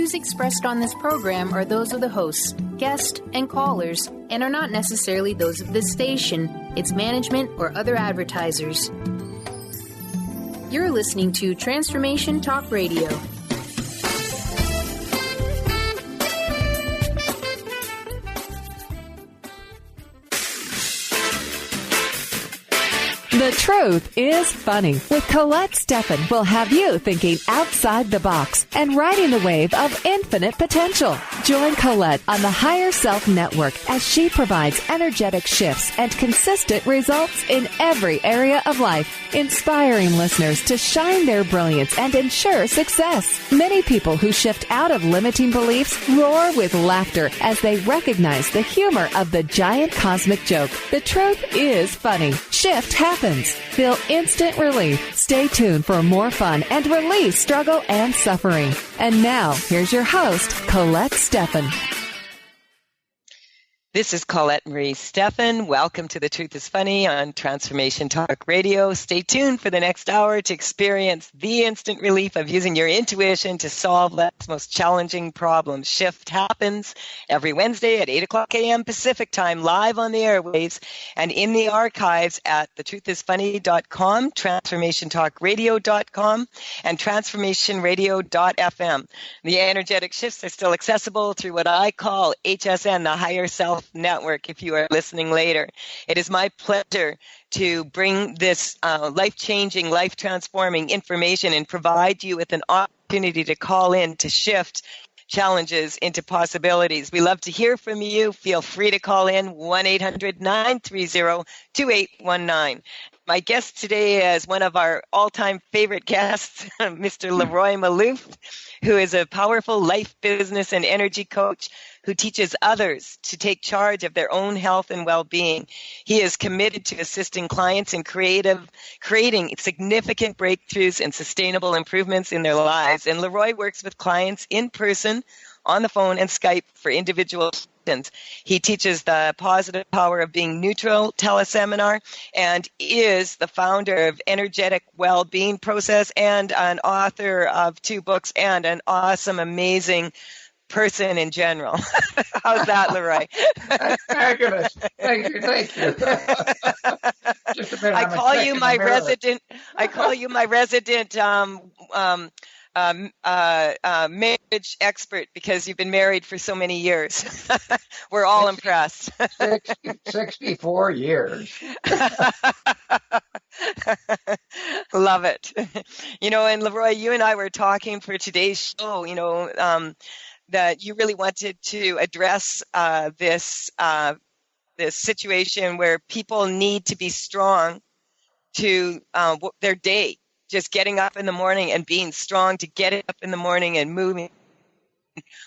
views expressed on this program are those of the hosts, guests, and callers, and are not necessarily those of this station, its management, or other advertisers. You're listening to Transformation Talk Radio. The Truth is Funny with Colette Stefan will have you thinking outside the box and riding the wave of infinite potential. Join Colette on the Higher Self Network as she provides energetic shifts and consistent results in every area of life, inspiring listeners to shine their brilliance and ensure success. Many people who shift out of limiting beliefs roar with laughter as they recognize the humor of the giant cosmic joke. The truth is funny. Shift happens. Feel instant relief. Stay tuned for more fun and release struggle and suffering. And now, here's your host, Colette Stefan. This is Colette Marie Stefan. Welcome to The Truth is Funny on Transformation Talk Radio. Stay tuned for the next hour to experience the instant relief of using your intuition to solve life's most challenging problems. Shift happens every Wednesday at 8 o'clock a.m. Pacific Time, live on the airwaves and in the archives at thetruthisfunny.com, transformationtalkradio.com, and transformationradio.fm. The energetic shifts are still accessible through what I call HSN, the Higher Self Network, if you are listening later. It is my pleasure to bring this life-changing, life-transforming information and provide you with an opportunity to call in to shift challenges into possibilities. We love to hear from you. Feel free to call in 1-800-930-2819. My guest today is one of our all-time favorite guests, Mr. LeRoy Malouf, who is a powerful life, business, and energy coach who teaches others to take charge of their own health and well-being. He is committed to assisting clients in creating significant breakthroughs and sustainable improvements in their lives. And LeRoy works with clients in person, on the phone, and Skype for individual sessions. He teaches the positive power of being neutral teleseminar and is the founder of Energetic Wellbeing Process and an author of 2 books and an awesome, amazing person in general. How's that, LeRoy? Fabulous. Thank you. Just a minute. I call you my resident marriage expert because you've been married for so many years. We're all impressed. 64 years. Love it. And LeRoy, you and I were talking for today's show, that you really wanted to address this situation where people need to be strong to their day, just getting up in the morning and being strong to get up in the morning and moving.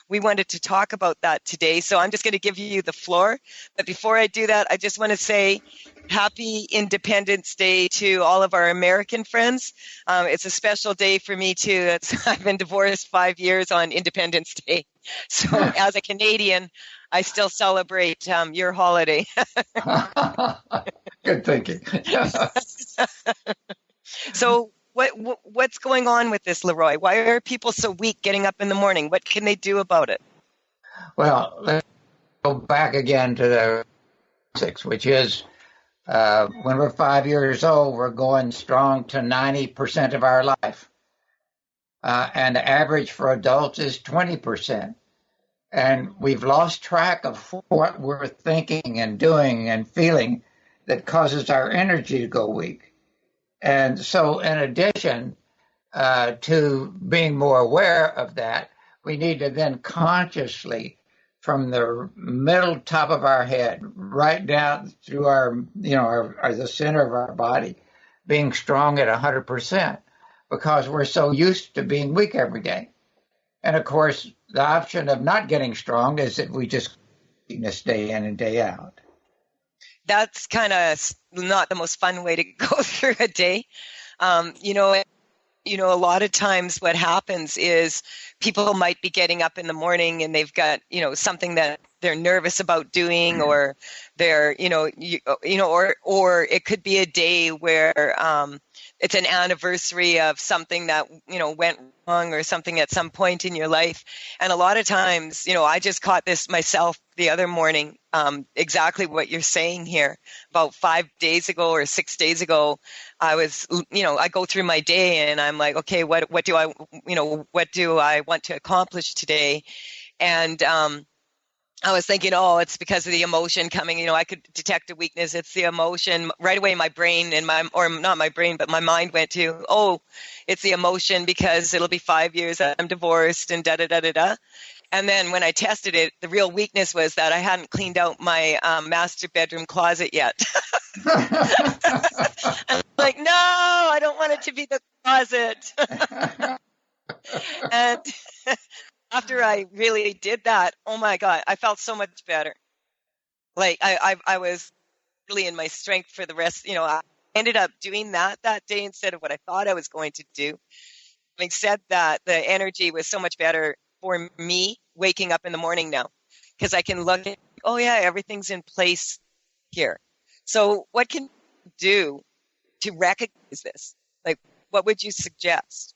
We wanted to talk about that today, so I'm just going to give you the floor. But before I do that, I just want to say happy Independence Day to all of our American friends. It's a special day for me, too. I've been divorced 5 years on Independence Day. So as a Canadian, I still celebrate your holiday. Good thinking. So what's going on with this, LeRoy? Why are people so weak getting up in the morning? What can they do about it? Well, let's go back again to the basics, which is when we're 5 years old, we're going strong to 90% of our life. And the average for adults is 20%. And we've lost track of what we're thinking and doing and feeling that causes our energy to go weak. And so in addition to being more aware of that, we need to then consciously, from the middle top of our head, right down through the center of our body, being strong at 100%, because we're so used to being weak every day. And of course, the option of not getting strong is that we just weakness day in and day out. That's kind of not the most fun way to go through a day. A lot of times what happens is people might be getting up in the morning and they've got, something that they're nervous about doing, or they're, or it could be a day where it's an anniversary of something that, went wrong or something at some point in your life. And a lot of times, I just caught this myself the other morning, exactly what you're saying here. About 5 days ago or 6 days ago, I was, I go through my day and I'm like, okay, what do I want to accomplish today? And, I was thinking, oh, it's because of the emotion coming. I could detect a weakness. It's the emotion. Right away, my brain or not my brain, but my mind went to, oh, it's the emotion because it'll be 5 years that I'm divorced and da-da-da-da-da. And then when I tested it, the real weakness was that I hadn't cleaned out my master bedroom closet yet. I'm like, no, I don't want it to be the closet. And after I really did that, oh my God, I felt so much better. Like I was really in my strength for the rest. I ended up doing that day instead of what I thought I was going to do. Having said that, the energy was so much better for me waking up in the morning now, because I can look at, oh yeah, everything's in place here. So what can you do to recognize this? Like, what would you suggest?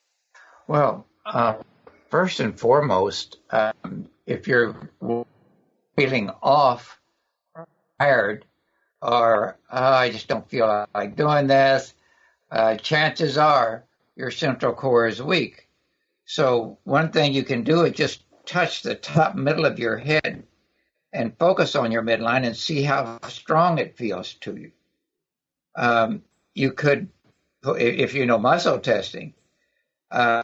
Well, first and foremost, if you're feeling off, tired, or I just don't feel like doing this, chances are your central core is weak. So one thing you can do is just touch the top middle of your head and focus on your midline and see how strong it feels to you. You could, if you know muscle testing,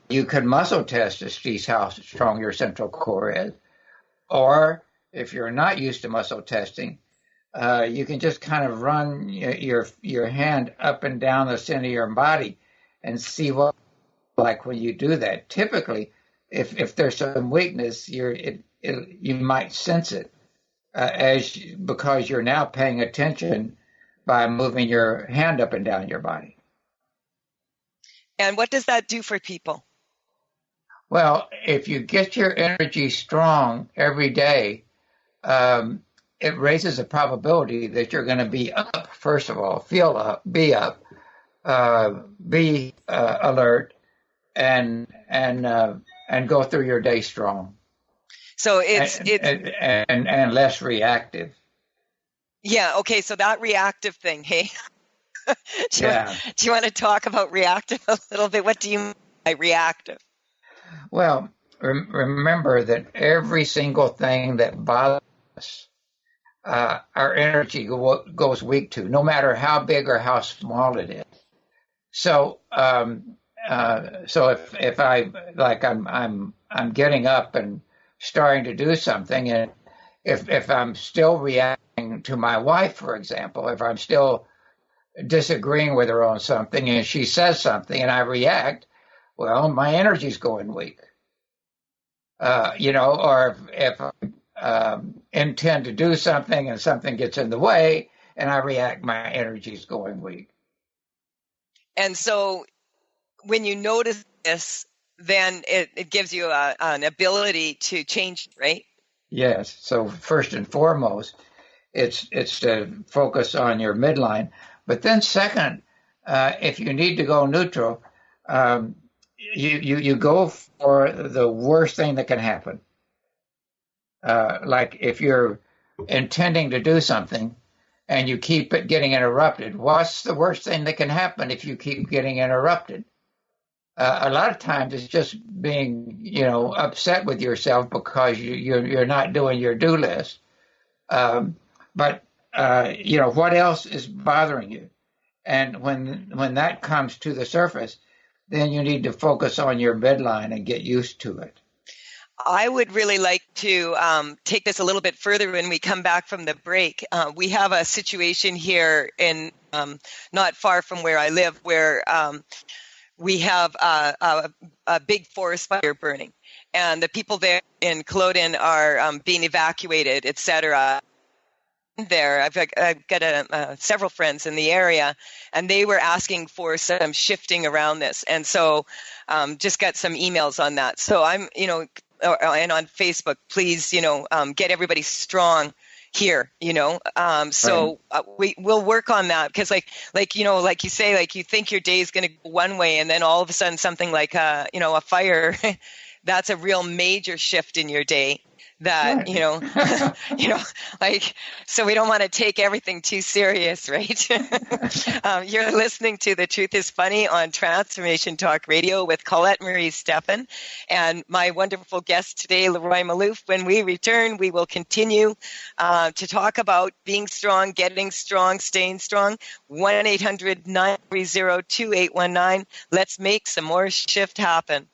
you could muscle test to see how strong your central core is. Or if you're not used to muscle testing, you can just kind of run your hand up and down the center of your body and see what like when you do that. Typically, if there's some weakness, you might sense it because you're now paying attention by moving your hand up and down your body. And what does that do for people? Well, if you get your energy strong every day, it raises the probability that you're going to be up, first of all, feel up, be up, be alert, and go through your day strong. So it's and less reactive. Yeah. Okay. So that reactive thing, hey. Do you want to talk about reactive a little bit? What do you mean by reactive? Well, remember that every single thing that bothers us, our energy goes weak to, no matter how big or how small it is. So, if I'm getting up and starting to do something, and if I'm still reacting to my wife, for example, if I'm still disagreeing with her on something and she says something and I react, well, my energy's going weak. Or if I intend to do something and something gets in the way and I react, my energy's going weak. And so when you notice this, then it gives you an ability to change, right? Yes. So first and foremost, it's to focus on your midline. But then second, if you need to go neutral, you go for the worst thing that can happen. Like if you're intending to do something and you keep getting interrupted, what's the worst thing that can happen if you keep getting interrupted? A lot of times it's just being, upset with yourself because you're not doing your do list. But what else is bothering you? And when that comes to the surface, then you need to focus on your midline and get used to it. I would really like to take this a little bit further when we come back from the break. We have a situation here in not far from where I live where we have a big forest fire burning, and the people there in Culloden are being evacuated, etc. There, I've got several friends in the area, and they were asking for some shifting around this, and so just got some emails on that. So I'm, and on Facebook, please, get everybody strong here, so we'll work on that, because like you say, like you think your day is going to go one way, and then all of a sudden something like a fire that's a real major shift in your day that right. So we don't want to take everything too serious, right? You're listening to The Truth is Funny on Transformation Talk Radio with Colette Marie Stefan and my wonderful guest today, LeRoy Malouf. When we return, we will continue to talk about being strong, getting strong, staying strong. 1-800-930-2819. Let's make some more shift happen.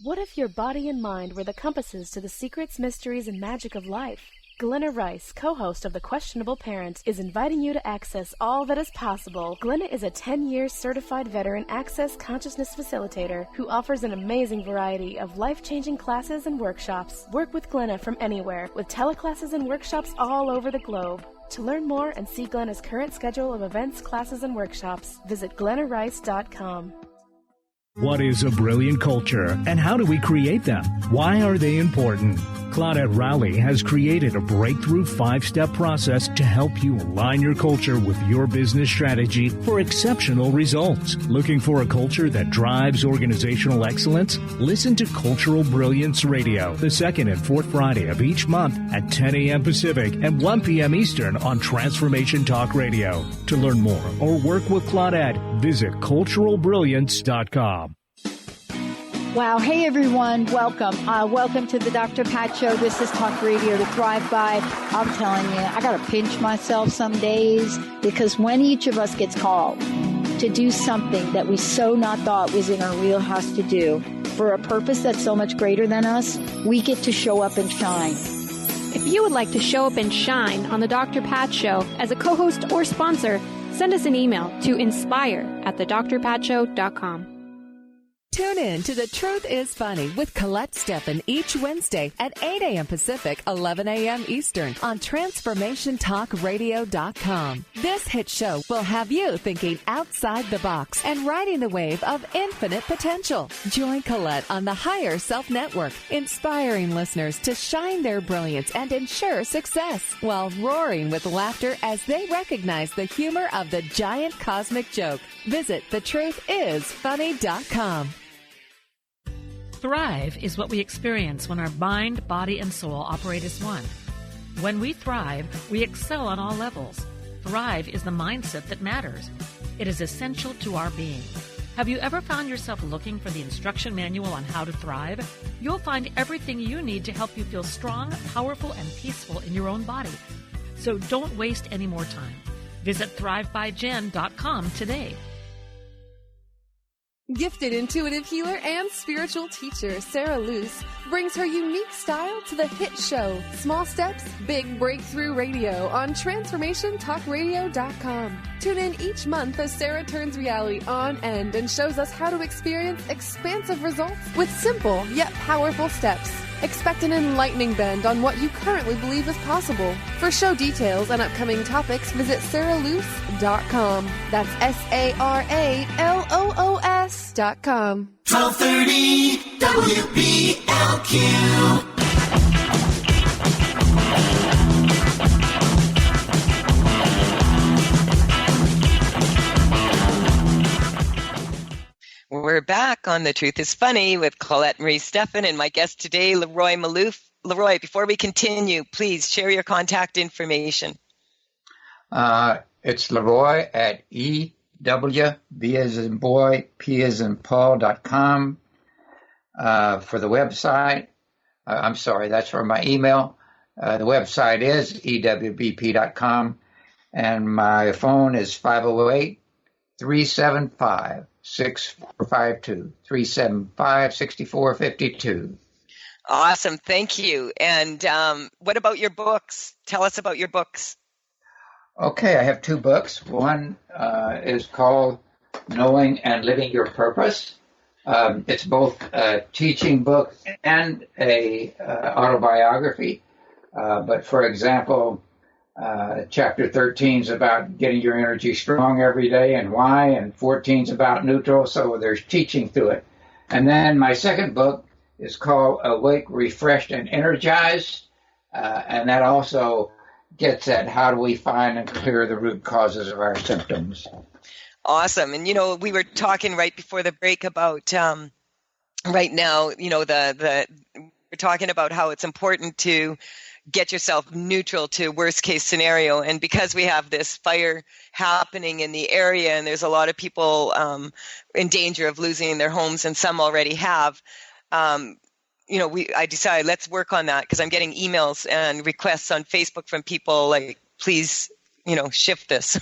What if your body and mind were the compasses to the secrets, mysteries, and magic of life? Glenna Rice, co-host of The Questionable Parent, is inviting you to access all that is possible. Glenna is a 10-year certified veteran access consciousness facilitator who offers an amazing variety of life-changing classes and workshops. Work with Glenna from anywhere, with teleclasses and workshops all over the globe. To learn more and see Glenna's current schedule of events, classes, and workshops, visit glennarice.com. What is a brilliant culture, and how do we create them? Why are they important? Claudette Rowley has created a breakthrough 5-step process to help you align your culture with your business strategy for exceptional results. Looking for a culture that drives organizational excellence? Listen to Cultural Brilliance Radio, the second and fourth Friday of each month at 10 a.m. Pacific and 1 p.m. Eastern on Transformation Talk Radio. To learn more or work with Claudette, visit culturalbrilliance.com. Wow. Hey, everyone. Welcome. Welcome to the Dr. Pat Show. This is Talk Radio to Thrive By. I'm telling you, I got to pinch myself some days, because when each of us gets called to do something that we so not thought was in our wheelhouse to do for a purpose that's so much greater than us, we get to show up and shine. If you would like to show up and shine on the Dr. Pat Show as a co-host or sponsor, send us an email to inspire@thedrpatshow.com. Tune in to The Truth is Funny with Colette Stefan each Wednesday at 8 a.m. Pacific, 11 a.m. Eastern on TransformationTalkRadio.com. This hit show will have you thinking outside the box and riding the wave of infinite potential. Join Colette on the Higher Self Network, inspiring listeners to shine their brilliance and ensure success while roaring with laughter as they recognize the humor of the giant cosmic joke. Visit thetruthisfunny.com. Thrive is what we experience when our mind, body, and soul operate as one. When we thrive, we excel on all levels. Thrive is the mindset that matters. It is essential to our being. Have you ever found yourself looking for the instruction manual on how to thrive? You'll find everything you need to help you feel strong, powerful, and peaceful in your own body. So don't waste any more time. Visit thrivebyjen.com today. Gifted intuitive healer and spiritual teacher Sarah Luce brings her unique style to the hit show Small Steps, Big Breakthrough Radio on TransformationTalkRadio.com. Tune in each month as Sarah turns reality on end and shows us how to experience expansive results with simple yet powerful steps. Expect an enlightening bend on what you currently believe is possible. For show details and upcoming topics, visit sarahluce.com. That's SARALOOS.com. 1230 WBLQ. We're back on The Truth is Funny with Colette Marie Stefan and my guest today, LeRoy Malouf. LeRoy, before we continue, please share your contact information. It's LeRoy at EW, B as in boy, P as in Paul.com. For the website, I'm sorry, that's for my email. The website is EWBP.com. And my phone is 508-375-6452, 375-6452. Awesome. Thank you. And what about your books? Tell us about your books. Okay, I have two books. One is called Knowing and Living Your Purpose. It's both a teaching book and a autobiography. But for example, Chapter 13 is about getting your energy strong every day and why, and 14 is about neutral, so there's teaching through it. And then my second book is called Awake, Refreshed, and Energized, and that also gets at how do we find and clear the root causes of our symptoms. Awesome. And, we were talking right before the break about right now, we're talking about how it's important to get yourself neutral to worst case scenario. And because we have this fire happening in the area and there's a lot of people in danger of losing their homes, and some already have, I decided let's work on that, because I'm getting emails and requests on Facebook from people like, please, shift this.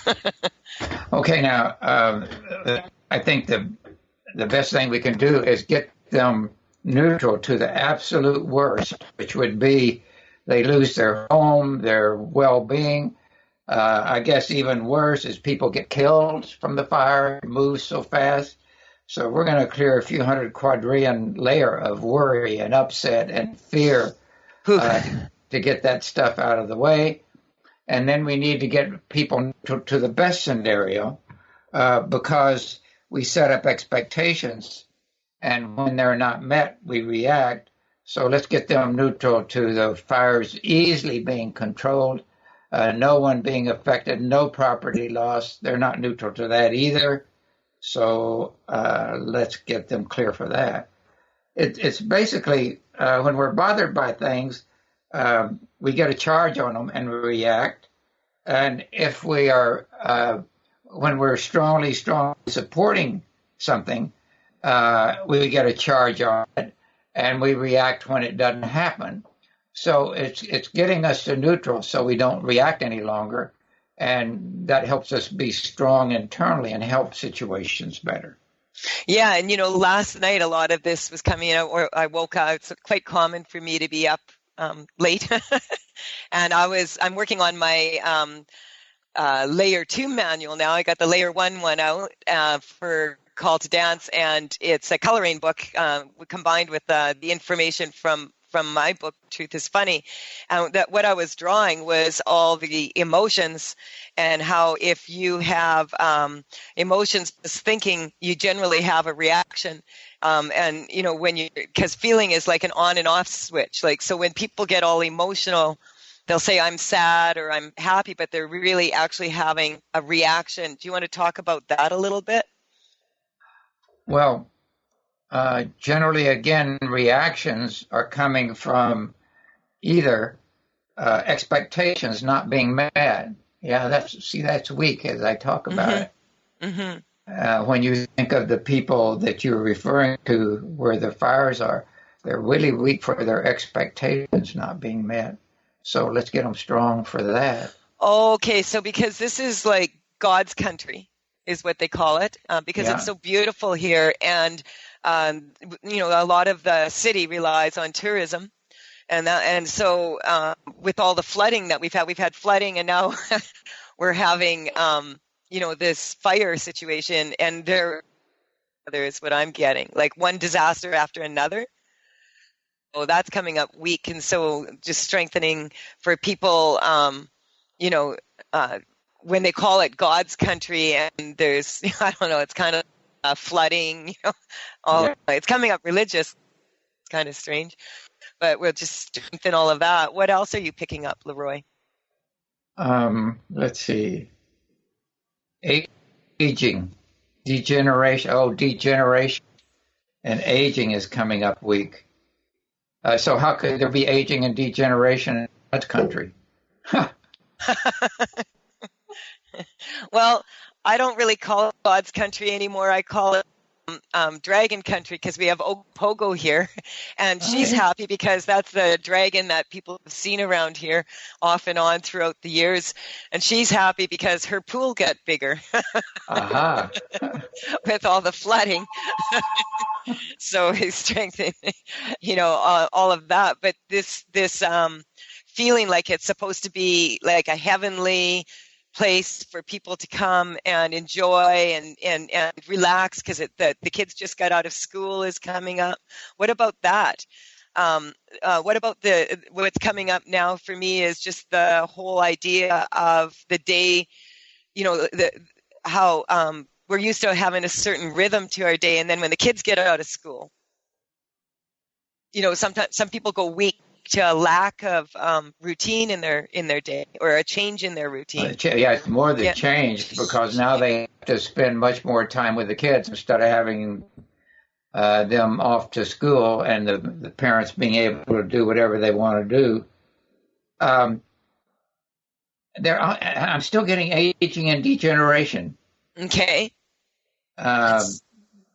Okay, now, I think the best thing we can do is get them neutral to the absolute worst, which would be they lose their home, their well-being. I guess even worse is people get killed from the fire. It moves so fast. So we're going to clear a few hundred quadrillion layer of worry and upset and fear to get that stuff out of the way. And then we need to get people to the best scenario because we set up expectations, and when they're not met, we react. So let's get them neutral to the fires easily being controlled, no one being affected, no property loss. They're not neutral to that either. So let's get them clear for that. It's basically when we're bothered by things, we get a charge on them and we react. And if we are, when we're strongly supporting something, we get a charge on it, and we react when it doesn't happen. So it's getting us to neutral so we don't react any longer, and that helps us be strong internally and help situations better. Yeah, and last night a lot of this was coming out, or I woke up. It's quite common for me to be up late, and I'm working on my layer 2 manual now. I got the layer 1 out for Call to Dance, and it's a coloring book combined with the information from my book, Truth is Funny. And that what I was drawing was all the emotions, and how if you have emotions thinking, you generally have a reaction. And because feeling is like an on and off switch. Like, so when people get all emotional, they'll say I'm sad or I'm happy, but they're really actually having a reaction. Do you want to talk about that a little bit? Well, generally, again, reactions are coming from either expectations not being met. Yeah, that's weak as I talk about it. Mm-hmm. When you think of the people that you're referring to where the fires are, they're really weak for their expectations not being met. So let's get them strong for that. Okay, so because this is like God's country is what they call it, because it's so beautiful here. And, a lot of the city relies on tourism. And so with all the flooding that we've had flooding, and now we're having, this fire situation, and there's what I'm getting, like one disaster after another. So that's coming up weak. And so just strengthening for people, when they call it God's country, and there's, I don't know, it's kind of flooding, it's coming up religious. It's kind of strange, but we'll just strengthen all of that. What else are you picking up, LeRoy? Let's see. Aging, degeneration. Degeneration and aging is coming up weak. So how could there be aging and degeneration in God's country? Well, I don't really call it God's country anymore. I call it dragon country, because we have Opogo here, and she's happy because that's the dragon that people have seen around here off and on throughout the years, and she's happy because her pool got bigger with all the flooding. So he's strengthening, all of that. But this feeling like it's supposed to be like a heavenly place for people to come and enjoy and relax, because the kids just got out of school is coming up. What about that? What about what's coming up now for me is just the whole idea of the day, how we're used to having a certain rhythm to our day. And then when the kids get out of school, sometimes some people go weak to a lack of routine in their day, or a change in their routine. Yeah, it's more the change, because now they have to spend much more time with the kids instead of having them off to school, and the parents being able to do whatever they want to do. I'm still getting aging and degeneration. Okay.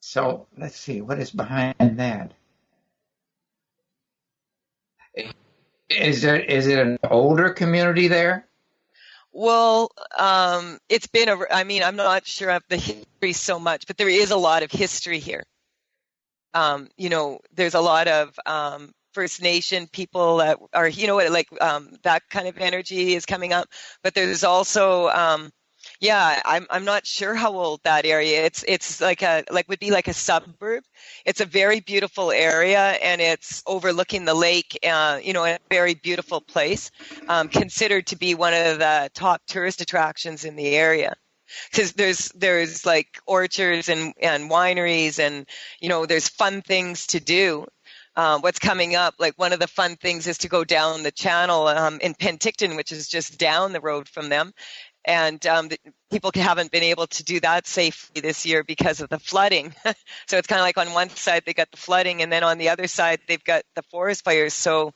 So let's see, what is behind that? Is it an older community there? Well, it's been I'm not sure of the history so much, but there is a lot of history here. There's a lot of First Nation people that are, that kind of energy is coming up. But there's also, I'm not sure how old that area. It's would be like a suburb. It's a very beautiful area, and it's overlooking the lake. A very beautiful place, considered to be one of the top tourist attractions in the area. Because there's like orchards and wineries, and there's fun things to do. What's coming up, like one of the fun things is to go down the channel in Penticton, which is just down the road from them. And people haven't been able to do that safely this year because of the flooding. So it's kind of like on one side they got the flooding, and then on the other side they've got the forest fires. So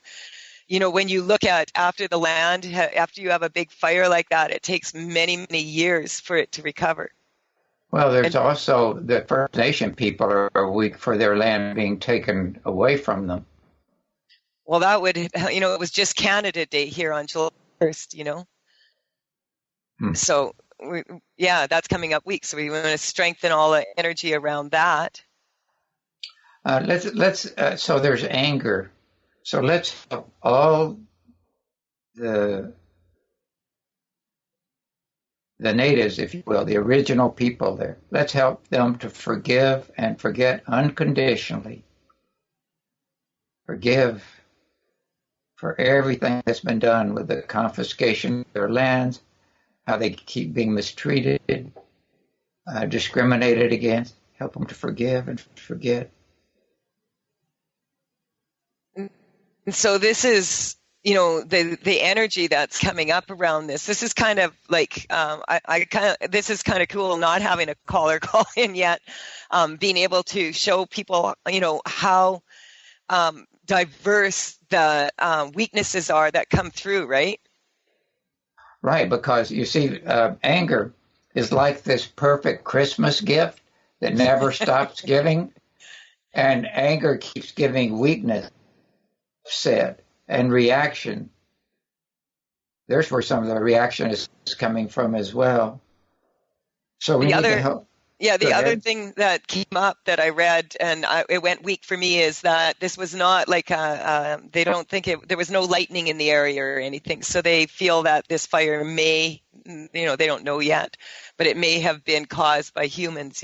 when you look at after the land, after you have a big fire like that, it takes many, many years for it to recover. Well, there's also the First Nation people are weak for their land being taken away from them. Well, that would, it was just Canada Day here on July 1st, So, that's coming up week. So we want to strengthen all the energy around that. So there's anger. So let's help all the natives, if you will, the original people there. Let's help them to forgive and forget unconditionally. Forgive for everything that's been done with the confiscation of their lands, how they keep being mistreated, discriminated against. Help them to forgive and forget. So this is, the energy that's coming up around this. This is kind of like, this is kind of cool not having a caller call in yet, being able to show people, how diverse the weaknesses are that come through, right? Right, because you see, anger is like this perfect Christmas gift that never stops giving, and anger keeps giving weakness, upset, and reaction. There's where some of the reaction is coming from as well. So we need to help. Yeah, the other thing that came up that I read, and it went weak for me, is that this was not like they don't think there was no lightning in the area or anything. So they feel that this fire may, they don't know yet, but it may have been caused by humans,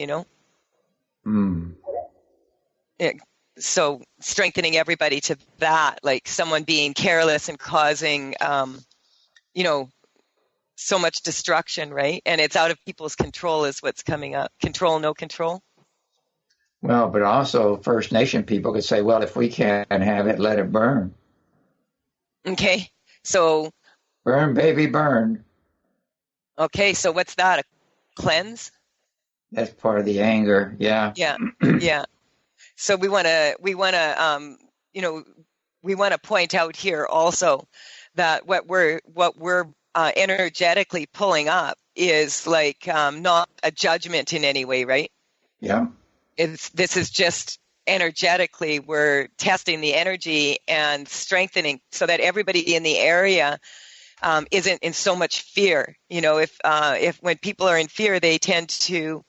So strengthening everybody to that, like someone being careless and causing, so much destruction, right? And it's out of people's control is what's coming up. Control, no control. Well, but also First Nation people could say, well, if we can't have it, let it burn. Okay, so. Burn, baby, burn. Okay, so what's that? A cleanse? That's part of the anger, yeah. Yeah, yeah. So we want to point out here also that what we're energetically pulling up is like not a judgment in any way, right? Yeah. This is just energetically we're testing the energy and strengthening so that everybody in the area isn't in so much fear. If when people are in fear, they tend to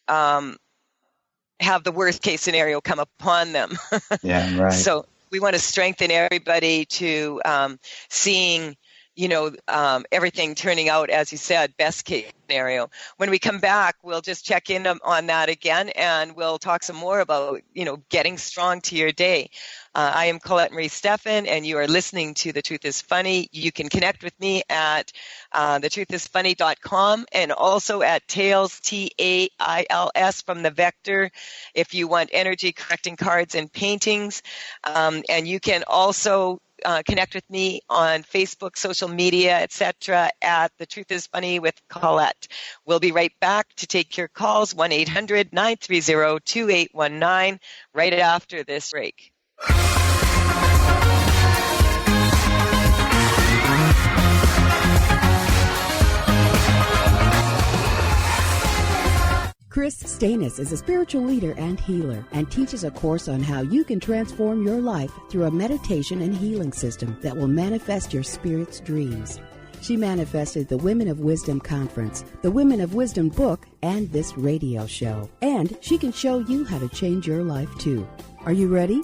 have the worst case scenario come upon them. Yeah, right. So we want to strengthen everybody to seeing everything turning out, as you said, best case scenario. When we come back, we'll just check in on that again, and we'll talk some more about, getting strong to your day. I am Colette Marie Stefan, and you are listening to The Truth is Funny. You can connect with me at thetruthisfunny.com and also at Tails, Tails, from the Vector, if you want energy correcting cards and paintings. And you can also connect with me on Facebook, social media, etc. at The Truth is Funny with Colette. We'll be right back to take your calls, 1-800-930-2819, right after this break. Chris Stanis is a spiritual leader and healer and teaches a course on how you can transform your life through a meditation and healing system that will manifest your spirit's dreams. She manifested the Women of Wisdom Conference, the Women of Wisdom book, and this radio show. And she can show you how to change your life too. Are you ready?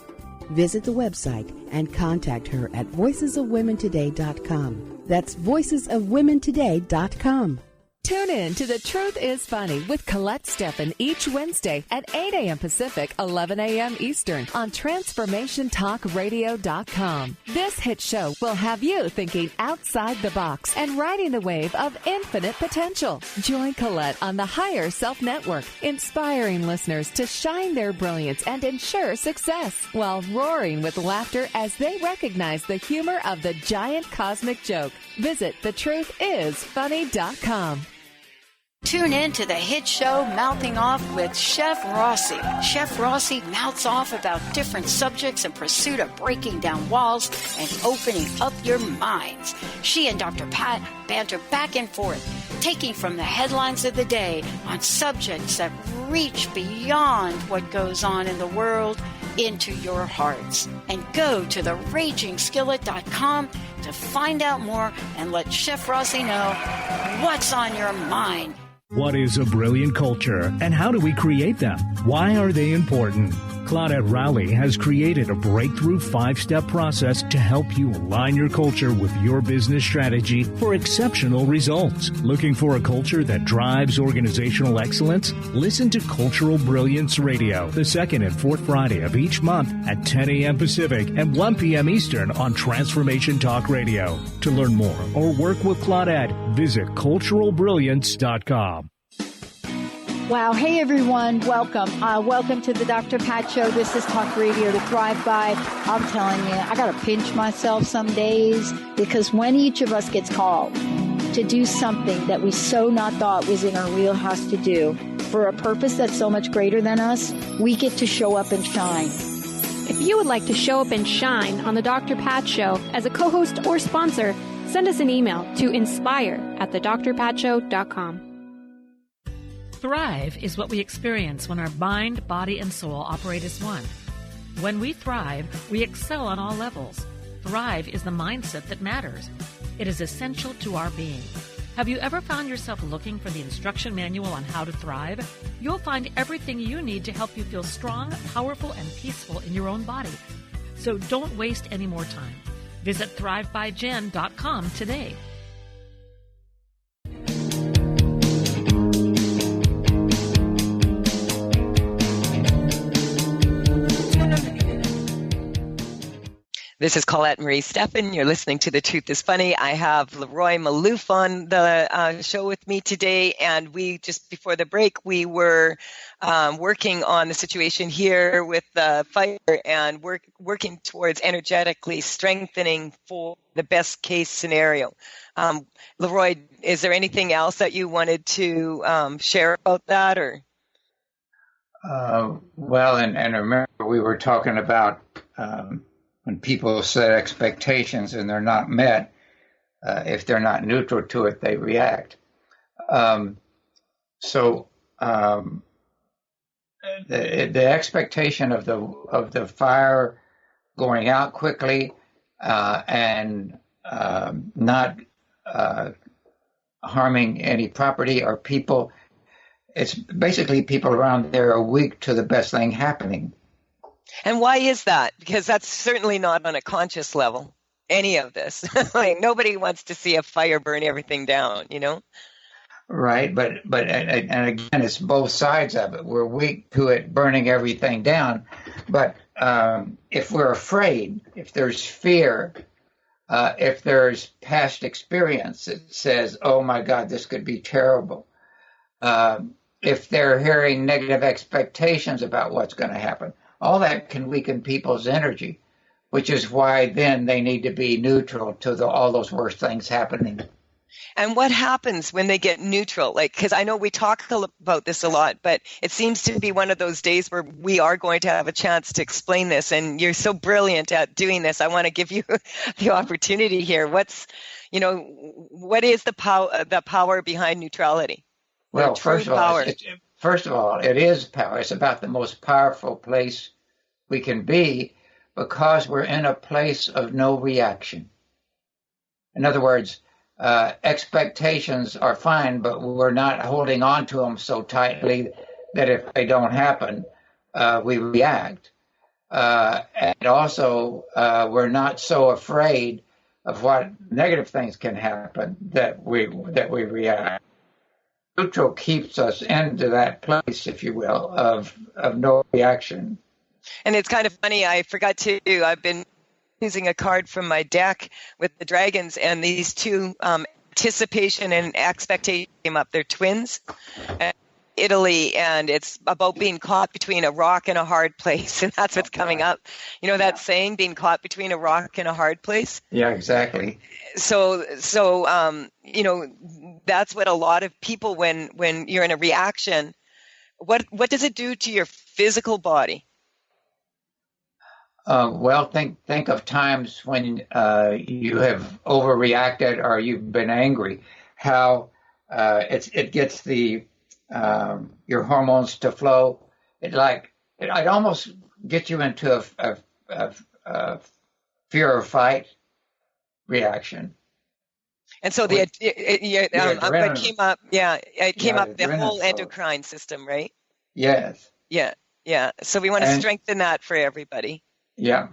Visit the website and contact her at voicesofwomentoday.com. That's voicesofwomentoday.com. Tune in to The Truth is Funny with Colette Stefan each Wednesday at 8 a.m. Pacific, 11 a.m. Eastern on TransformationTalkRadio.com. This hit show will have you thinking outside the box and riding the wave of infinite potential. Join Colette on the Higher Self Network, inspiring listeners to shine their brilliance and ensure success while roaring with laughter as they recognize the humor of the giant cosmic joke. Visit thetruthисfunny.com. Tune in to the hit show Mouthing Off with Chef Rossi. Chef Rossi mouths off about different subjects in pursuit of breaking down walls and opening up your minds. She and Dr. Pat banter back and forth, taking from the headlines of the day on subjects that reach beyond what goes on in the world into your hearts. And go to theragingskillet.com to find out more and let Chef Rossi know what's on your mind. What is a brilliant culture, and how do we create them? Why are they important? Claudette Rowley has created a breakthrough 5-step process to help you align your culture with your business strategy for exceptional results. Looking for a culture that drives organizational excellence? Listen to Cultural Brilliance Radio, the second and fourth Friday of each month at 10 a.m. Pacific and 1 p.m. Eastern on Transformation Talk Radio. To learn more or work with Claudette, visit culturalbrilliance.com. Wow. Hey, everyone. Welcome. Welcome to the Dr. Pat Show. This is Talk Radio to Thrive By. I'm telling you, I got to pinch myself some days because when each of us gets called to do something that we so not thought was in our wheelhouse to do for a purpose that's so much greater than us, we get to show up and shine. If you would like to show up and shine on the Dr. Pat Show as a co-host or sponsor, send us an email to inspire@thedrpatshow.com. Thrive is what we experience when our mind, body, and soul operate as one. When we thrive, we excel on all levels. Thrive is the mindset that matters. It is essential to our being. Have you ever found yourself looking for the instruction manual on how to thrive? You'll find everything you need to help you feel strong, powerful, and peaceful in your own body. So don't waste any more time. Visit thrivebyjen.com today. This is Colette Marie Stefan. You're listening to The Truth is Funny. I have LeRoy Malouf on the show with me today. And we just before the break, we were working on the situation here with the fire and working towards energetically strengthening for the best case scenario. LeRoy, is there anything else that you wanted to share about that? Or Well, and remember, we were talking about when people set expectations and they're not met, if they're not neutral to it, they react. So the expectation of the fire going out quickly and not harming any property or people, it's basically people around there are weak to the best thing happening. And why is that? Because that's certainly not on a conscious level. any of this. Like, nobody wants to see a fire burn everything down, you know? Right, but and again, it's both sides of it. We're weak to it burning everything down, but if we're afraid, if there's fear, if there's past experience that says, "Oh my God, this could be terrible," if they're hearing negative expectations about what's going to happen, all that can weaken people's energy, which is why then they need to be neutral to all those worst things happening. And what happens when they get neutral? Like, because I know we talk about this a lot, but it seems to be one of those days where we are going to have a chance to explain this. And you're so brilliant at doing this. I want to give you the opportunity here. What is the power behind neutrality? Well, first of all, it is power. It's about the most powerful place we can be because we're in a place of no reaction. In other words, expectations are fine, but we're not holding on to them so tightly that if they don't happen, we react. And also, we're not so afraid of what negative things can happen that we react. Neutral keeps us into that place, if you will, of no reaction. And it's kind of funny. I forgot to. I've been using a card from my deck with the dragons, and these two, anticipation and expectation, came up. They're twins, Italy, and it's about being caught between a rock and a hard place, and that's what's coming up. You know that saying, being caught between a rock and a hard place? Yeah, exactly. So that's what a lot of people, when you're in a reaction, what does it do to your physical body? Well, think of times when you have overreacted or you've been angry. How it gets your hormones to flow. It almost gets you into a fear or fight reaction. And so it came up. Yeah, it came up the whole endocrine system, right? Yes. Yeah. So we want to strengthen that for everybody. Yeah.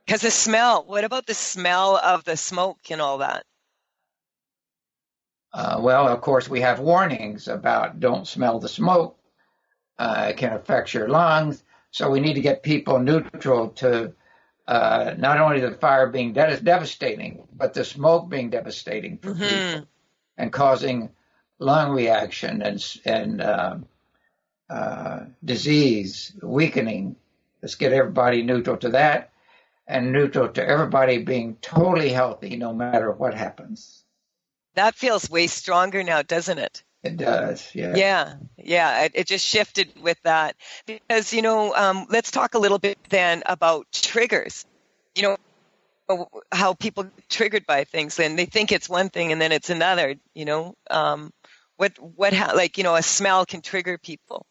Because the smell, what about the smell of the smoke and all that? Well, of course, we have warnings about don't smell the smoke. It can affect your lungs. So we need to get people neutral to not only the fire being devastating, but the smoke being devastating for people and causing lung reaction and disease, weakening. Let's get everybody neutral to that and neutral to everybody being totally healthy no matter what happens. That feels way stronger now, doesn't it? It does, yeah. Yeah. It just shifted with that. Because, let's talk a little bit then about triggers. How people get triggered by things, and they think it's one thing and then it's another, a smell can trigger people.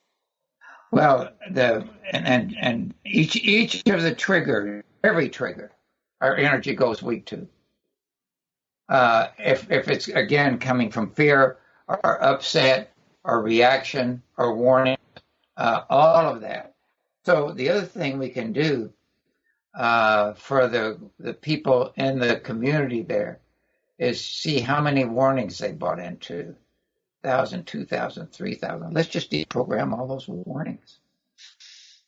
Well, and each of the triggers, every trigger, our energy goes weak to. If it's again coming from fear or upset or reaction or warning, all of that. So the other thing we can do for the people in the community there is see how many warnings they bought into. 1,000, 2,000, 3,000. Let's just deprogram all those warnings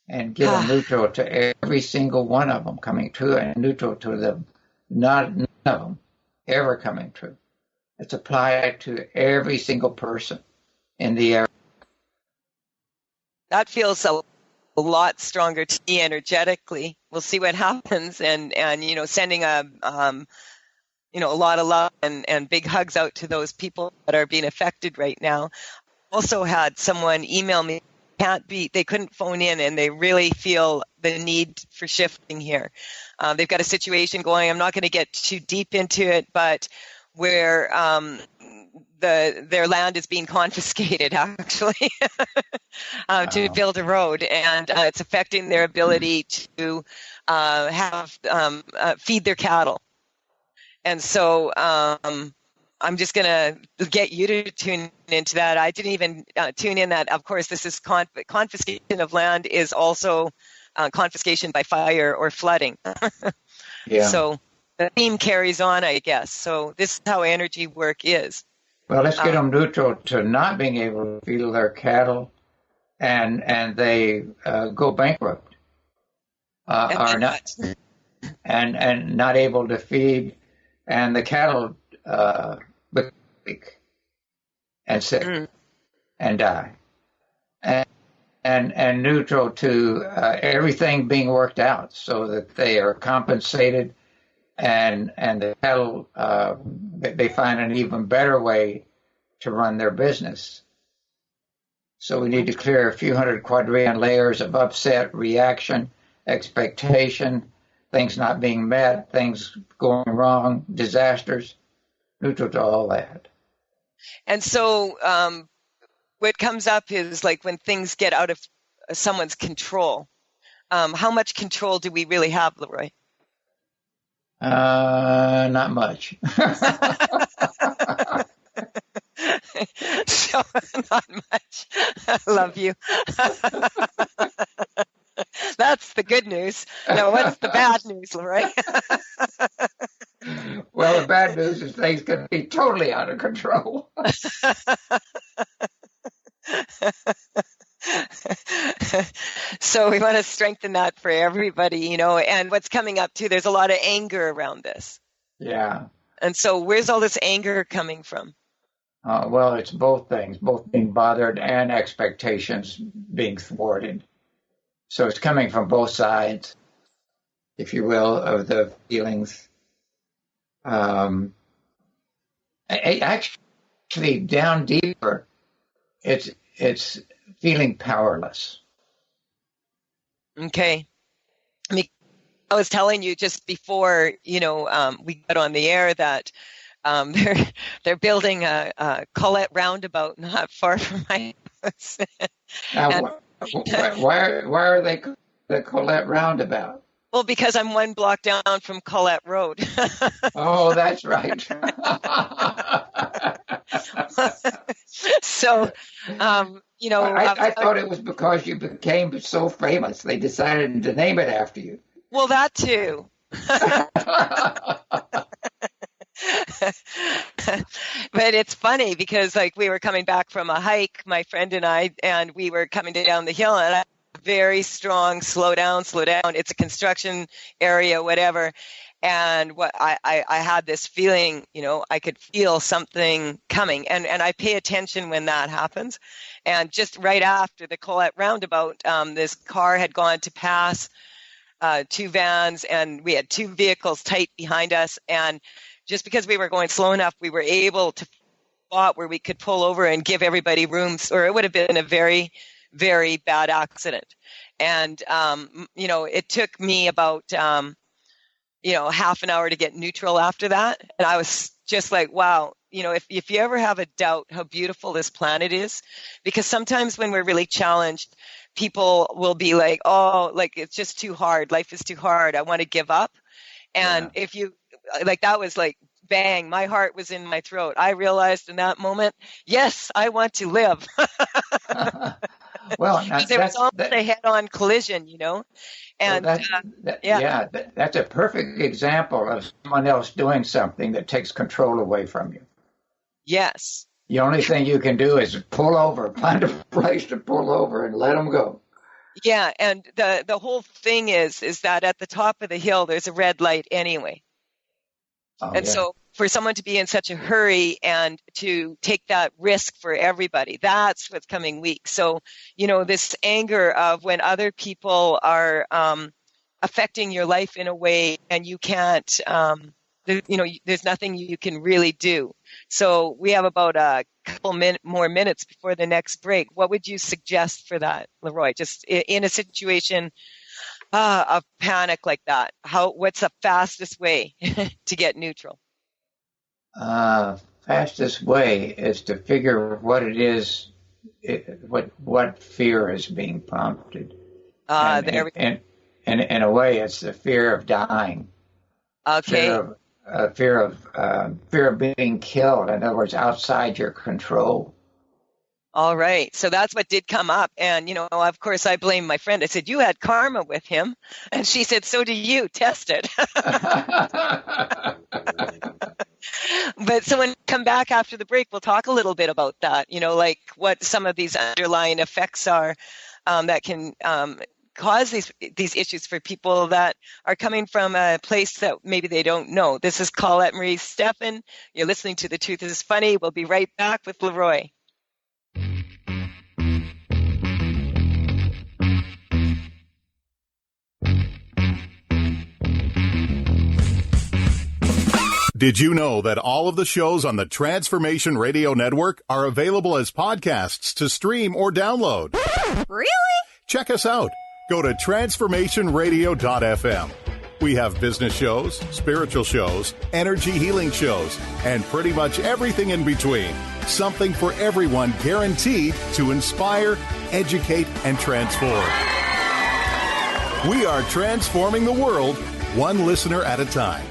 and get a neutral to every single one of them coming true and neutral to them, none of them ever coming true. Let's apply it to every single person in the area. That feels a lot stronger to me energetically. We'll see what happens, and sending a lot of love and big hugs out to those people that are being affected right now. Also had someone email me, they couldn't phone in, and they really feel the need for shifting here. They've got a situation going. I'm not going to get too deep into it, but where their land is being confiscated, actually, to build a road, and it's affecting their ability to feed their cattle. And so I'm just going to get you to tune into that. I didn't even tune in that, of course, this is confiscation of land is also confiscation by fire or flooding. Yeah. So the theme carries on, I guess. So this is how energy work is. Well, let's get them neutral to not being able to feed their cattle, and they go bankrupt, are not, and not able to feed, and the cattle become weak and sick and die, and neutral to everything being worked out so that they are compensated. And the cattle, they find an even better way to run their business. So we need to clear a few hundred quadrillion layers of upset, reaction, expectation, things not being met, things going wrong, disasters, neutral to all that. And so what comes up is like when things get out of someone's control. How much control do we really have, LeRoy? Not much. So, not much. I love you. That's the good news. Now, what's the bad news, LeRoy? Well, the bad news is things can be totally out of control. So we want to strengthen that for everybody, and what's coming up too, there's a lot of anger around this. Yeah. And so where's all this anger coming from? Well, it's both things, both being bothered and expectations being thwarted. So it's coming from both sides, if you will, of the feelings. Actually, down deeper, it's feeling powerless. Okay. I was telling you just before, we got on the air that they're building a Colette roundabout not far from my house. Now, why are they the Colette roundabout? Well, because I'm one block down from Colette Road. Oh, that's right. So, I thought it was because you became so famous, they decided to name it after you. Well, that too. But it's funny because we were coming back from a hike, my friend and I, and we were coming down the hill, and I very strong, slow down. It's a construction area, whatever. And what I had this feeling, I could feel something coming, and I pay attention when that happens. And just right after the Colette roundabout, this car had gone to pass two vans, and we had two vehicles tight behind us. And just because we were going slow enough, we were able to spot where we could pull over and give everybody room, or it would have been a very, very bad accident. And, it took me about, half an hour to get neutral after that. And I was just like, wow, if you ever have a doubt how beautiful this planet is, because sometimes when we're really challenged, people will be like, oh, it's just too hard. Life is too hard. I want to give up. And if you, that was bang, my heart was in my throat. I realized in that moment, yes, I want to live. Well, there was almost a head-on collision, And that's a perfect example of someone else doing something that takes control away from you. Yes. The only thing you can do is pull over, find a place to pull over, and let them go. Yeah, and the whole thing is that at the top of the hill, there's a red light anyway. So for someone to be in such a hurry and to take that risk for everybody, that's what's coming weak. So, this anger of when other people are affecting your life in a way and you can't, there's nothing you can really do. So we have about a couple more minutes before the next break. What would you suggest for that, LeRoy? Just in a situation of panic like that, what's the fastest way to get neutral? Fastest way is to figure what it is, what fear is being prompted. In a way, it's the fear of dying. Okay. Fear of being killed. In other words, outside your control. All right. So that's what did come up. And, of course, I blame my friend. I said, you had karma with him. And she said, so do you. Test it. But so when we come back after the break, we'll talk a little bit about that, like what some of these underlying effects are that can cause these issues for people that are coming from a place that maybe they don't know. This is Colette Marie Stefan. You're listening to The Truth is Funny. We'll be right back with LeRoy. Did you know that all of the shows on the Transformation Radio Network are available as podcasts to stream or download? Really? Check us out. Go to transformationradio.fm. We have business shows, spiritual shows, energy healing shows, and pretty much everything in between. Something for everyone, guaranteed to inspire, educate, and transform. We are transforming the world, one listener at a time.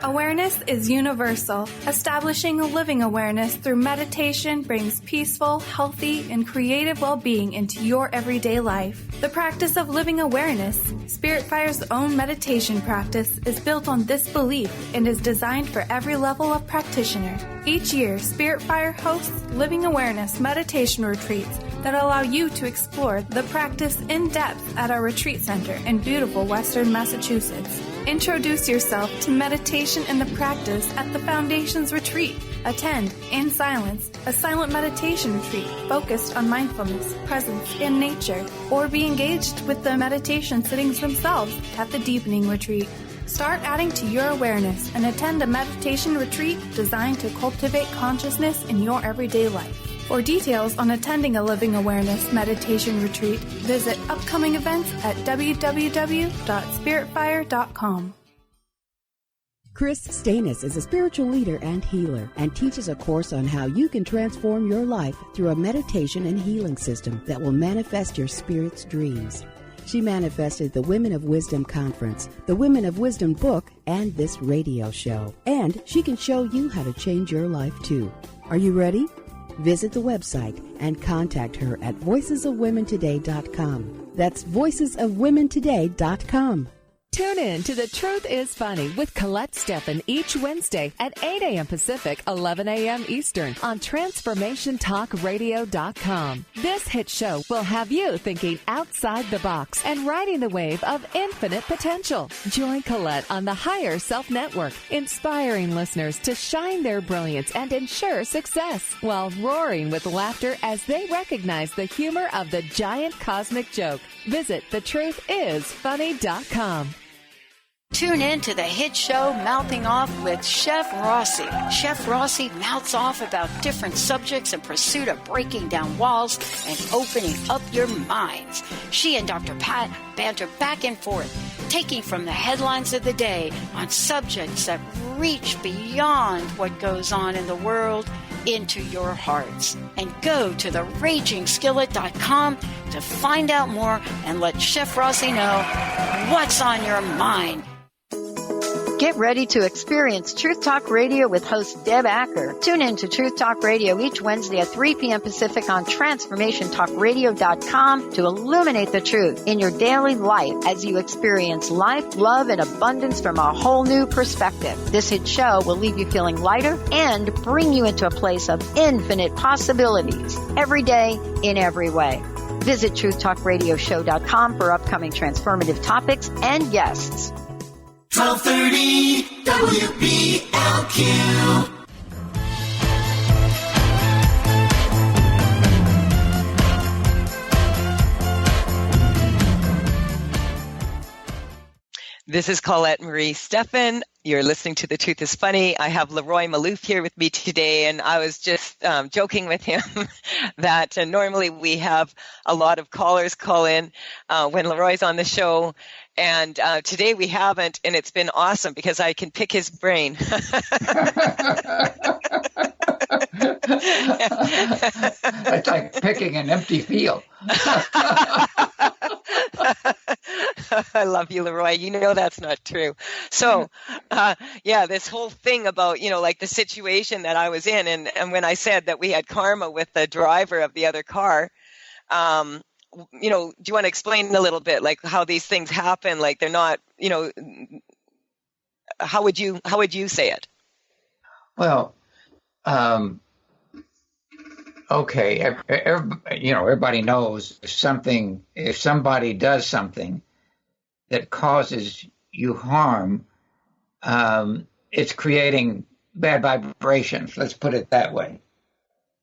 Awareness is universal. Establishing a living awareness through meditation brings peaceful, healthy, and creative well-being into your everyday life. The practice of living awareness, Spirit Fire's own meditation practice, is built on this belief and is designed for every level of practitioner. Each year, Spirit Fire hosts living awareness meditation retreats that allow you to explore the practice in depth at our retreat center in beautiful Western Massachusetts. Introduce yourself to meditation and the practice at the Foundation's retreat. Attend, in silence, a silent meditation retreat focused on mindfulness, presence, and nature, or be engaged with the meditation sittings themselves at the Deepening Retreat. Start adding to your awareness and attend a meditation retreat designed to cultivate consciousness in your everyday life. For details on attending a Living Awareness meditation retreat, visit upcoming events at www.spiritfire.com. Chris Stanis is a spiritual leader and healer and teaches a course on how you can transform your life through a meditation and healing system that will manifest your spirit's dreams. She manifested the Women of Wisdom Conference, the Women of Wisdom book, and this radio show. And she can show you how to change your life too. Are you ready? Visit the website and contact her at voicesofwomentoday.com. That's voicesofwomentoday.com. Tune in to The Truth is Funny with Colette Stefan each Wednesday at 8 a.m. Pacific, 11 a.m. Eastern on TransformationTalkRadio.com. This hit show will have you thinking outside the box and riding the wave of infinite potential. Join Colette on the Higher Self Network, inspiring listeners to shine their brilliance and ensure success while roaring with laughter as they recognize the humor of the giant cosmic joke. Visit thetruthисfunny.com. Tune in to the hit show Mouthing Off with Chef Rossi. Chef Rossi mouths off about different subjects in pursuit of breaking down walls and opening up your minds. She and Dr. Pat banter back and forth, taking from the headlines of the day on subjects that reach beyond what goes on in the world into your hearts. And go to theragingskillet.com to find out more and let Chef Rossi know what's on your mind. Get ready to experience Truth Talk Radio with host Deb Acker. Tune in to Truth Talk Radio each Wednesday at 3 p.m. Pacific on TransformationTalkRadio.com to illuminate the truth in your daily life as you experience life, love, and abundance from a whole new perspective. This hit show will leave you feeling lighter and bring you into a place of infinite possibilities every day in every way. Visit TruthTalkRadioshow.com for upcoming transformative topics and guests. 1230 WBLQ. This is Colette Marie Stefan. You're listening to The Truth is Funny. I have LeRoy Malouf here with me today, and I was just joking with him that normally we have a lot of callers call in when LeRoy's on the show, and today we haven't, and it's been awesome because I can pick his brain. It's like picking an empty field. I love you, LeRoy. You know that's not true. So, this whole thing about, like the situation that I was in, and when I said that we had karma with the driver of the other car, do you want to explain a little bit, like how these things happen? Like they're not, how would you say it? Well, okay, everybody knows if somebody does something that causes you harm, it's creating bad vibrations. Let's put it that way.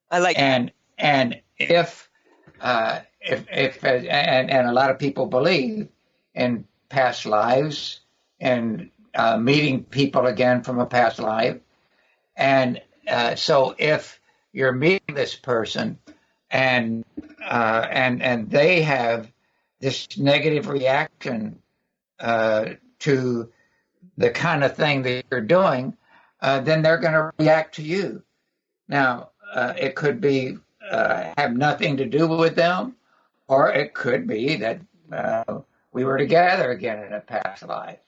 I like and if a lot of people believe in past lives and meeting people again from a past life, and so if you're meeting this person and they have this negative reaction to the kind of thing that you're doing, then they're going to react to you. Now, it could be have nothing to do with them, or it could be that we were together again in a past life.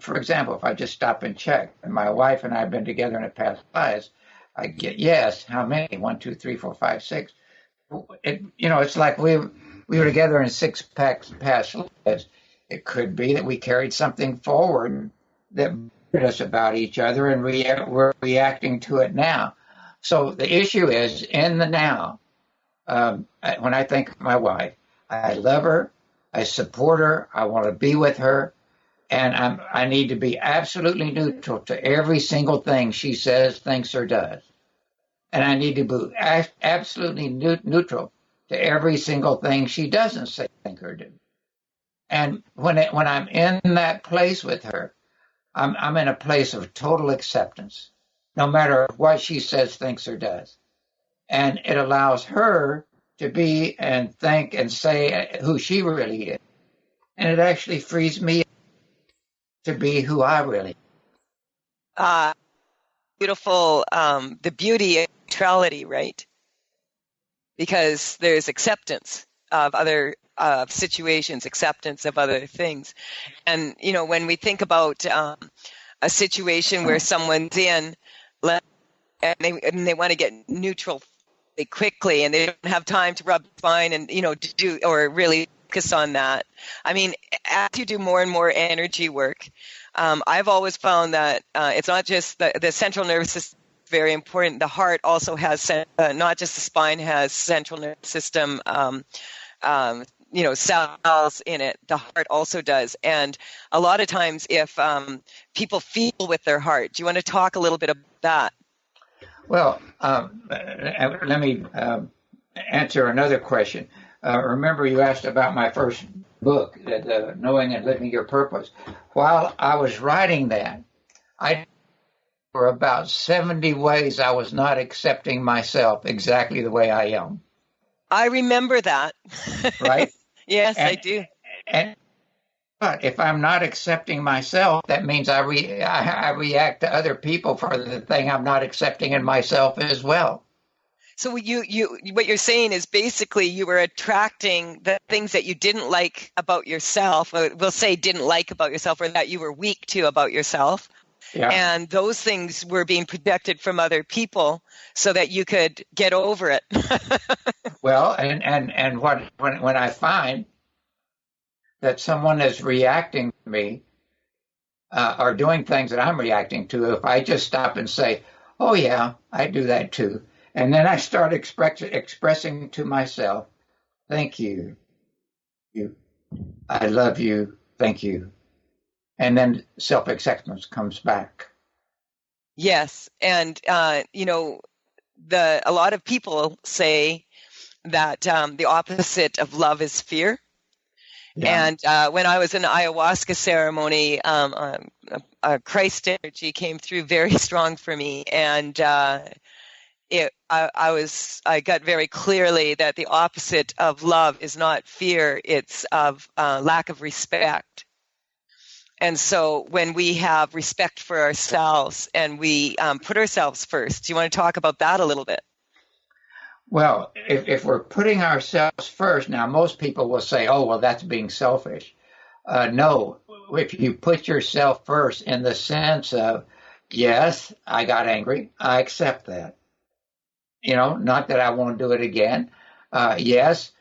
For example, if I just stop and check, and my wife and I have been together in a past life, I get yes. How many? 1, 2, 3, 4, 5, 6. It's like we were together in 6 past lives. It could be that we carried something forward that bothered us about each other, and we're reacting to it now. So the issue is in the now. When I think of my wife, I love her, I support her, I want to be with her, and I need to be absolutely neutral to every single thing she says, thinks, or does. And I need to be absolutely neutral to every single thing she doesn't say, think, or do. And when I'm in that place with her, I'm in a place of total acceptance, no matter what she says, thinks, or does. And it allows her to be and think and say who she really is. And it actually frees me to be who I really am. Beautiful, the beauty of neutrality, right? Because there's acceptance of other situations, acceptance of other things. And, when we think about a situation where someone's in, and they want to get neutral quickly, and they don't have time to rub the spine and, to do or really focus on that. I mean, as you do more and more energy work, I've always found that it's not just the central nervous system is very important. The heart also has, not just the spine has central nervous system, cells in it. The heart also does. And a lot of times if people feel with their heart, do you want to talk a little bit about that? Well, let me answer another question. Remember, you asked about my first book, Knowing and Living Your Purpose. While I was writing that, I for about 70 ways I was not accepting myself exactly the way I am. I remember that. Right? Yes, I do. But if I'm not accepting myself, that means I react to other people for the thing I'm not accepting in myself as well. So what you're saying is basically you were attracting the things that you didn't like about yourself, or we'll say didn't like about yourself, or that you were weak to about yourself. Yeah. And those things were being projected from other people so that you could get over it. Well, and when I find that someone is reacting to me or doing things that I'm reacting to, if I just stop and say, oh yeah, I do that too. And then I start expressing to myself, thank you. I love you. Thank you. And then self-acceptance comes back. Yes. And, a lot of people say that the opposite of love is fear. Yeah. And when I was in the ayahuasca ceremony, Christ energy came through very strong for me. And I got very clearly that the opposite of love is not fear, it's of lack of respect. And so when we have respect for ourselves and we put ourselves first, do you want to talk about that a little bit? Well, if we're putting ourselves first, now most people will say, oh, well, that's being selfish. No, if you put yourself first in the sense of, yes, I got angry, I accept that. Not that I won't do it again. Yes,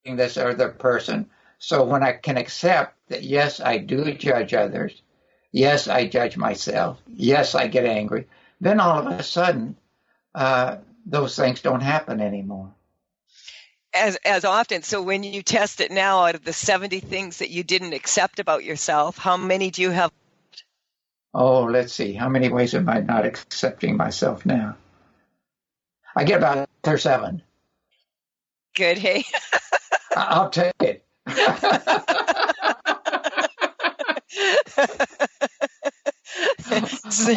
this other person. So when I can accept that, yes, I do judge others. Yes, I judge myself. Yes, I get angry. Then all of a sudden, those things don't happen anymore. As often. So when you test it now, out of the 70 things that you didn't accept about yourself, how many do you have? Oh, let's see. How many ways am I not accepting myself now? I get about 37. Good, hey? I'll take it.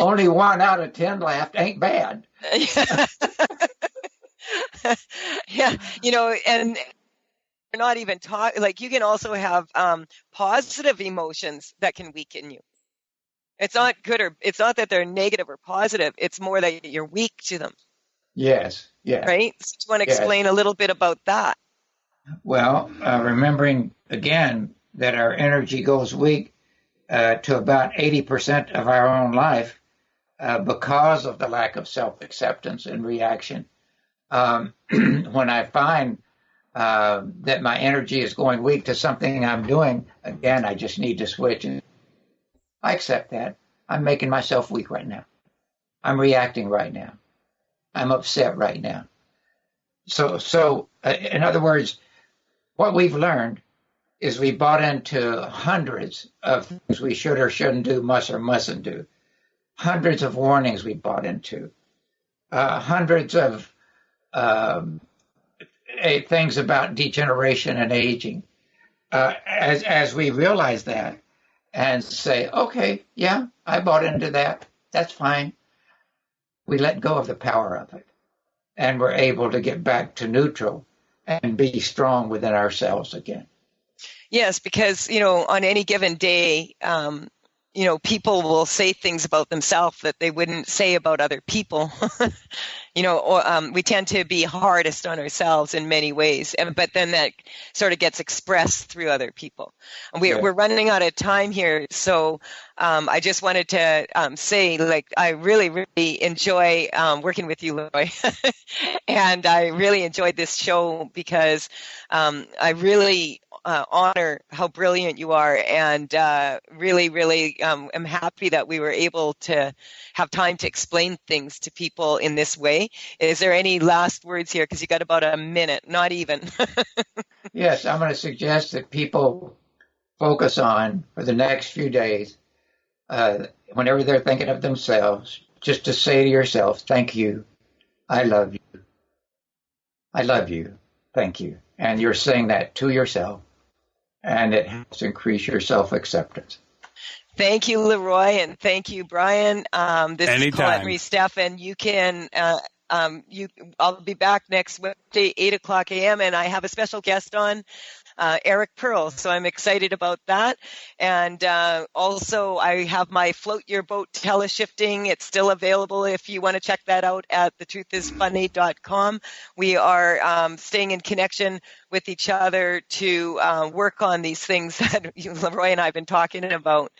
Only 1 out of 10 laughed ain't bad. Yeah, and we're not even talking, like you can also have positive emotions that can weaken you. It's not good it's not that they're negative or positive. It's more that you're weak to them. Yes. Right? So do you want to explain a little bit about that? Well, remembering again that our energy goes weak to about 80% of our own life because of the lack of self-acceptance and reaction. When I find that my energy is going weak to something I'm doing, again, I just need to switch. I accept that. I'm making myself weak right now. I'm reacting right now. I'm upset right now. So in other words, what we've learned is we bought into hundreds of things we should or shouldn't do, must or mustn't do. Hundreds of warnings we bought into. Hundreds of things about degeneration and aging. As we realize that and say, okay, yeah, I bought into that. That's fine. We let go of the power of it. And we're able to get back to neutral and be strong within ourselves again. Yes, because, on any given day, people will say things about themselves that they wouldn't say about other people. We tend to be hardest on ourselves in many ways, but then that sort of gets expressed through other people. We're running out of time here, so I just wanted to say, I really, really enjoy working with you, LeRoy, and I really enjoyed this show because I really honor how brilliant you are, and really, really am happy that we were able to have time to explain things to people in this way. Is there any last words here? Because you got about a minute, not even. Yes, I'm going to suggest that people focus on, for the next few days, whenever they're thinking of themselves, just to say to yourself, thank you, I love you. I love you, thank you. And you're saying that to yourself, and it helps increase your self-acceptance. Thank you, LeRoy, and thank you, Brian. This Anytime. is Colette Marie Stefan. You can, I'll be back next Wednesday, 8:00 a.m., and I have a special guest on, Eric Pearl, so I'm excited about that. And also, I have my Float Your Boat teleshifting. It's still available if you want to check that out at thetruthisfunny.com. We are staying in connection with each other to work on these things that LeRoy and I have been talking about.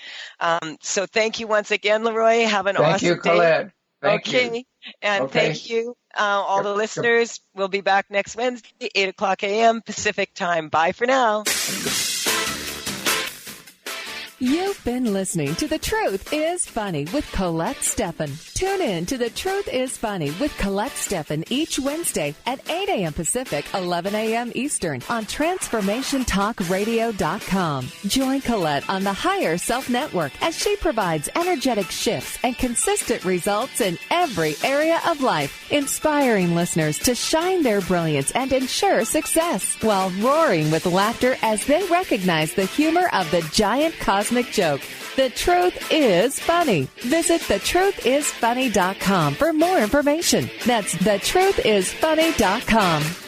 So thank you once again, LeRoy. Have an awesome day. Thank you, Colette. Thank you. And thank you, all the listeners. We'll be back next Wednesday, 8:00 a.m. Pacific time. Bye for now. You've been listening to The Truth is Funny with Colette Stefan. Tune in to The Truth is Funny with Colette Stefan each Wednesday at 8 a.m. Pacific, 11 a.m. Eastern on TransformationTalkRadio.com. Join Colette on the Higher Self Network as she provides energetic shifts and consistent results in every area of life, inspiring listeners to shine their brilliance and ensure success while roaring with laughter as they recognize the humor of the giant cosmic joke. The Truth is Funny. Visit thetruthisfunny.com for more information. That's thetruthisfunny.com.